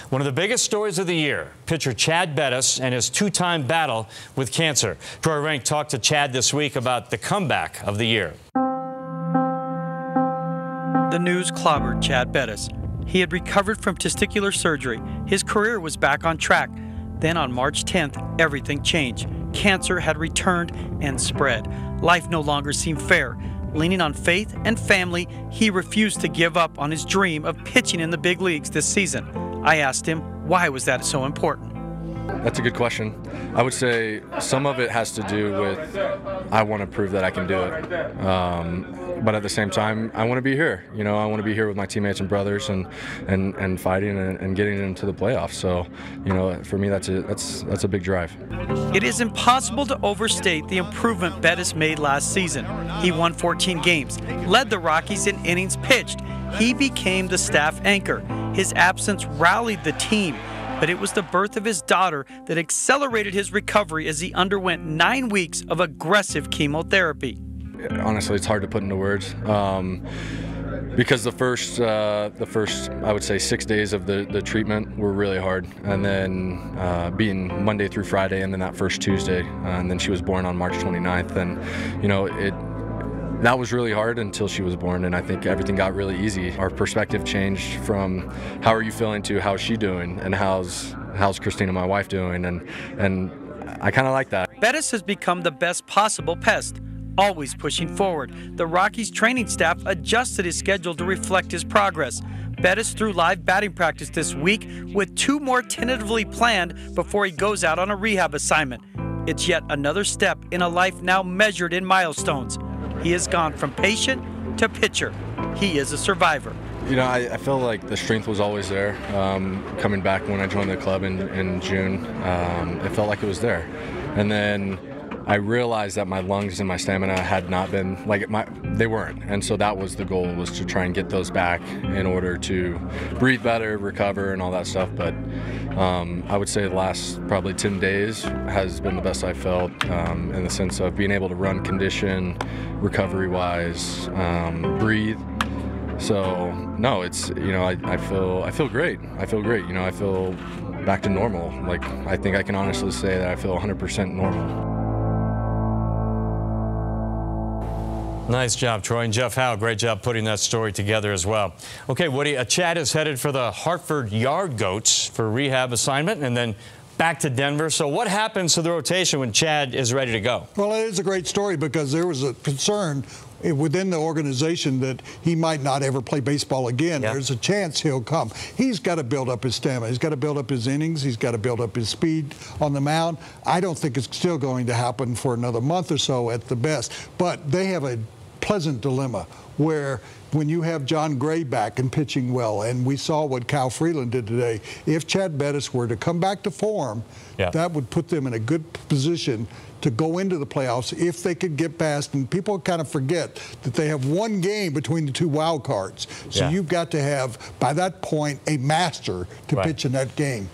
One of the biggest stories of the year, pitcher Chad Bettis and his two-time battle with cancer. Troy Renck talked to Chad this week about the comeback of the year. The news clobbered Chad Bettis. He had recovered from testicular surgery. His career was back on track. Then on March 10th, everything changed. Cancer had returned and spread. Life no longer seemed fair. Leaning on faith and family, he refused to give up on his dream of pitching in the big leagues this season. I asked him, why was that so important? That's a good question. I would say some of it has to do with I want to prove that I can do it. But at the same time, I want to be here. You know, I want to be here with my teammates and brothers and fighting and getting into the playoffs. So, you know, for me, that's a big drive. It is impossible to overstate the improvement Bettis made last season. He won 14 games, led the Rockies in innings pitched. He became the staff anchor. His absence rallied the team. But it was the birth of his daughter that accelerated his recovery as he underwent 9 weeks of aggressive chemotherapy. Honestly, it's hard to put into words because the first I would say 6 days of the treatment were really hard, and then being Monday through Friday, and then that first Tuesday, and then she was born on March 29th, and you know that was really hard until she was born, and I think everything got really easy. Our perspective changed from how are you feeling to how's she doing, and how's Christina, my wife, doing, and I kind of like that. Bettis has become the best possible pest, always pushing forward. The Rockies training staff adjusted his schedule to reflect his progress. Bettis threw live batting practice this week with 2 more tentatively planned before he goes out on a rehab assignment. It's yet another step in a life now measured in milestones. He has gone from patient to pitcher. He is a survivor. You know, I feel like the strength was always there. Coming back when I joined the club in June, it felt like it was there. And then I realized that my lungs and my stamina had not been, they weren't. And so that was the goal, was to try and get those back in order to breathe better, recover, and all that stuff. But I would say the last probably 10 days has been the best I felt in the sense of being able to run, condition, recovery-wise, breathe. So no, it's, you know, I feel great. I feel great. You know, I feel back to normal. Like, I think I can honestly say that I feel 100% normal. Nice job, Troy. And Jeff Howe, great job putting that story together as well. Okay, Woody, Chad is headed for the Hartford Yard Goats for rehab assignment and then back to Denver. So what happens to the rotation when Chad is ready to go? Well, it is a great story because there was a concern within the organization that he might not ever play baseball again. Yep. There's a chance he'll come. He's got to build up his stamina. He's got to build up his innings. He's got to build up his speed on the mound. I don't think it's still going to happen for another month or so at the best. But they have a pleasant dilemma where when you have John Gray back and pitching well, and we saw what Kyle Freeland did today, if Chad Bettis were to come back to form, that would put them in a good position to go into the playoffs if they could get past. And people kind of forget that they have 1 game between the 2 wild cards. So you've got to have, by that point, a master to pitch in that game.